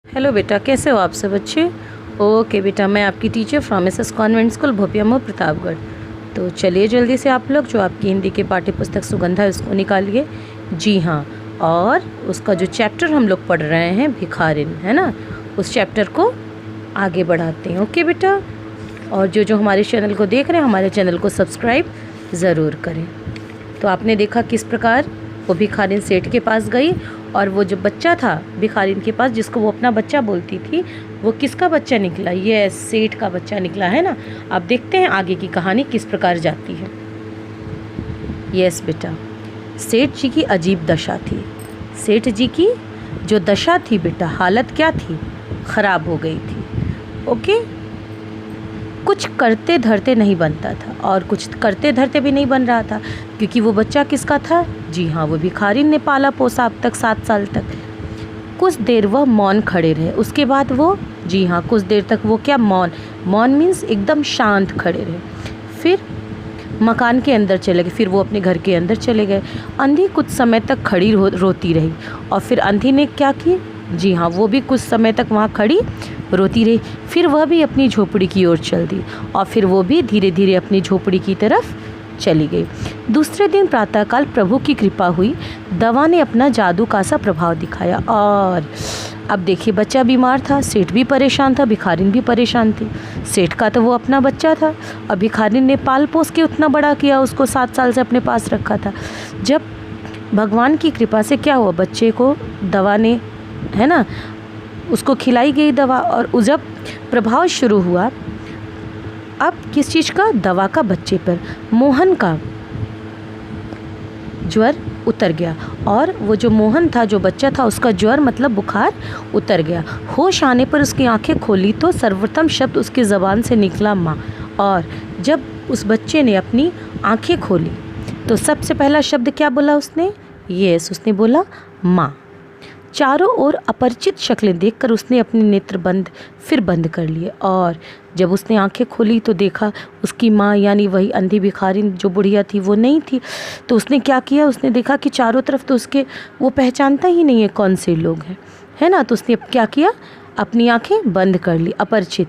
Hello बेटा, कैसे हो आप सब बच्चे। ओके बेटा, मैं आपकी teacher from S convent school भोपियामो प्रतापगढ़। तो चलिए जल्दी से आप लोग जो आपकी हिंदी की पाठ्य पुस्तक सुगंधा है उसको निकालिए। जी हाँ, और उसका जो चैप्टर हम लोग पढ़ रहे हैं भिखारिन, है ना, उस चैप्टर को आगे बढ़ाते हैं। ओके बेटा, और जो हमारे चैनल को देख रहे हैं हमारे चैनल को सब्सक्राइब ज़रूर करें। तो आपने देखा किस प्रकार वो भिखारिन सेठ के पास गई और वो जो बच्चा था भिखारिन के पास जिसको वो अपना बच्चा बोलती थी, वो किसका बच्चा निकला? ये सेठ का बच्चा निकला, है ना। अब देखते हैं आगे की कहानी किस प्रकार जाती है। यस बेटा, सेठ जी की अजीब दशा थी। सेठ जी की जो दशा थी बेटा, हालत क्या थी? ख़राब हो गई थी। ओके, कुछ करते धरते नहीं बनता था और कुछ करते धरते भी नहीं बन रहा था, क्योंकि वो बच्चा किसका था? जी हाँ, वो भिखारिन ने पाला पोसा अब तक 7 साल तक। कुछ देर वह मौन खड़े रहे, उसके बाद वो, जी हाँ, कुछ देर तक वो क्या, मौन मीन्स एकदम शांत खड़े रहे। फिर मकान के अंदर चले गए, फिर वो अपने घर के अंदर चले गए। अंधी कुछ समय तक खड़ी रोती रही और फिर अंधी ने क्या की? जी हाँ, वो भी कुछ समय तक वहाँ खड़ी रोती रही। फिर वह भी अपनी झोपड़ी की ओर चल दी और फिर वो भी धीरे धीरे अपनी झोपड़ी की तरफ चली गई। दूसरे दिन प्रातःकाल प्रभु की कृपा हुई, दवा ने अपना जादू का सा प्रभाव दिखाया। और अब देखिए, बच्चा बीमार था, सेठ भी परेशान था, भिखारिन भी परेशान थी। सेठ का तो वो अपना बच्चा था और भिखारिन ने पाल पोस के उतना बड़ा किया, उसको 7 साल से अपने पास रखा था। जब भगवान की कृपा से क्या हुआ, बच्चे को दवा ने, है ना, उसको खिलाई गई दवा और जब प्रभाव शुरू हुआ, अब किस चीज़ का? दवा का बच्चे पर। मोहन का ज्वर उतर गया और वो जो मोहन था, जो बच्चा था, उसका ज्वर मतलब बुखार उतर गया। होश आने पर उसकी आंखें खोली तो सर्वप्रथम शब्द उसकी ज़बान से निकला, माँ। और जब उस बच्चे ने अपनी आंखें खोली तो सबसे पहला शब्द क्या बोला उसने? यस, उसने बोला माँ। चारों ओर अपरिचित शक्लें देखकर उसने अपने नेत्र फिर बंद कर लिए और जब उसने आंखें खोली तो देखा उसकी माँ, यानी वही अंधी भिखारिन जो बुढ़िया थी, वो नहीं थी। तो उसने क्या किया? उसने देखा कि चारों तरफ तो उसके, वो पहचानता ही नहीं है कौन से लोग हैं, है ना। तो उसने क्या किया? अपनी आंखें बंद कर ली, अपरिचित।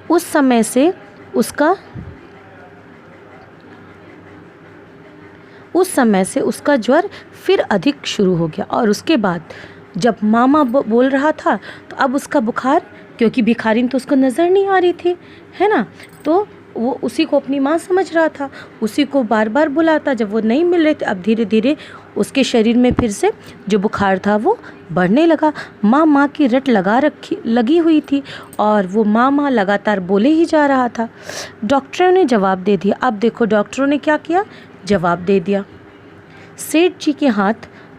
उस समय से उसका ज्वर फिर अधिक शुरू हो गया और उसके बाद जब मामा बोल रहा था तो अब उसका बुखार, क्योंकि भिखारिन तो उसको नज़र नहीं आ रही थी, है ना, तो वो उसी को अपनी माँ समझ रहा था, उसी को बार बार बुलाता। जब वो नहीं मिल रहे थे, अब धीरे धीरे उसके शरीर में फिर से जो बुखार था वो बढ़ने लगा। माँ की रट लगी हुई थी और वो माँ लगातार बोले ही जा रहा था। डॉक्टरों ने जवाब दे दिया। अब देखो डॉक्टरों ने क्या किया? जवाब दे दिया। सेठ जी के हाथ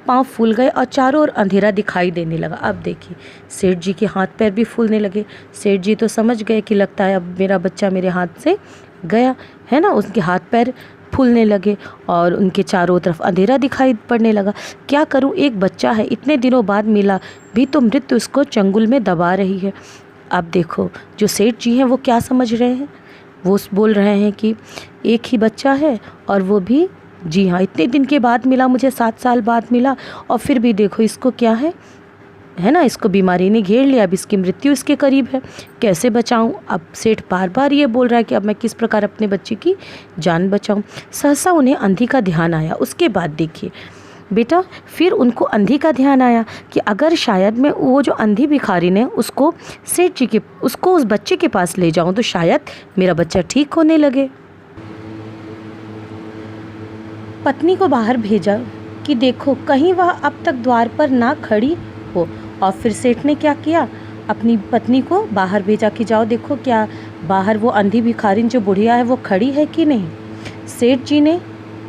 पांव फूल गए और चारों ओर अंधेरा दिखाई देने लगा। अब देखिए, सेठ जी के हाथ पैर भी फूलने लगे। सेठ जी तो समझ गए कि लगता है अब मेरा बच्चा मेरे हाथ से गया, है ना। उनके हाथ पैर फूलने लगे और उनके चारों तरफ अंधेरा दिखाई पड़ने लगा। क्या करूं, एक बच्चा है, इतने दिनों बाद मिला भी तो मृत्यु उसको चंगुल में दबा रही है। अब देखो, जो सेठ जी हैं वो क्या समझ रहे हैं? वो बोल रहे हैं कि एक ही बच्चा है और वो भी, जी हाँ, इतने दिन के बाद मिला मुझे, 7 साल बाद मिला और फिर भी देखो इसको क्या है ना, इसको बीमारी ने घेर लिया, अब इसकी मृत्यु इसके करीब है, कैसे बचाऊं? अब सेठ बार बार ये बोल रहा है कि अब मैं किस प्रकार अपने बच्चे की जान बचाऊं। सहसा उन्हें अंधी का ध्यान आया। उसके बाद देखिए बेटा, फिर उनको अंधी का ध्यान आया कि अगर शायद मैं वो जो अंधी भिखारिन है उसको सेठ जी के, उसको उस बच्चे के पास ले जाऊं तो शायद मेरा बच्चा ठीक होने लगे। पत्नी को बाहर भेजा कि देखो कहीं वह अब तक द्वार पर ना खड़ी हो। और फिर सेठ ने क्या किया? अपनी पत्नी को बाहर भेजा कि जाओ देखो क्या बाहर वो अंधी भिखारिन जो बुढ़िया है वो खड़ी है कि नहीं। सेठ जी ने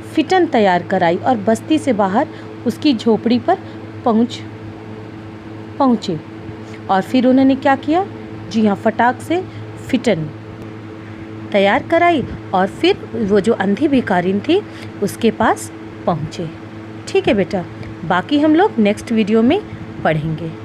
फिटन तैयार कराई और बस्ती से बाहर उसकी झोपड़ी पर पहुँचे और फिर उन्होंने क्या किया? जी हाँ, फटाक से फिटन तैयार कराई और फिर वो जो अंधी भिखारिन थी उसके पास पहुँचे। ठीक है बेटा, बाकी हम लोग नेक्स्ट वीडियो में पढ़ेंगे।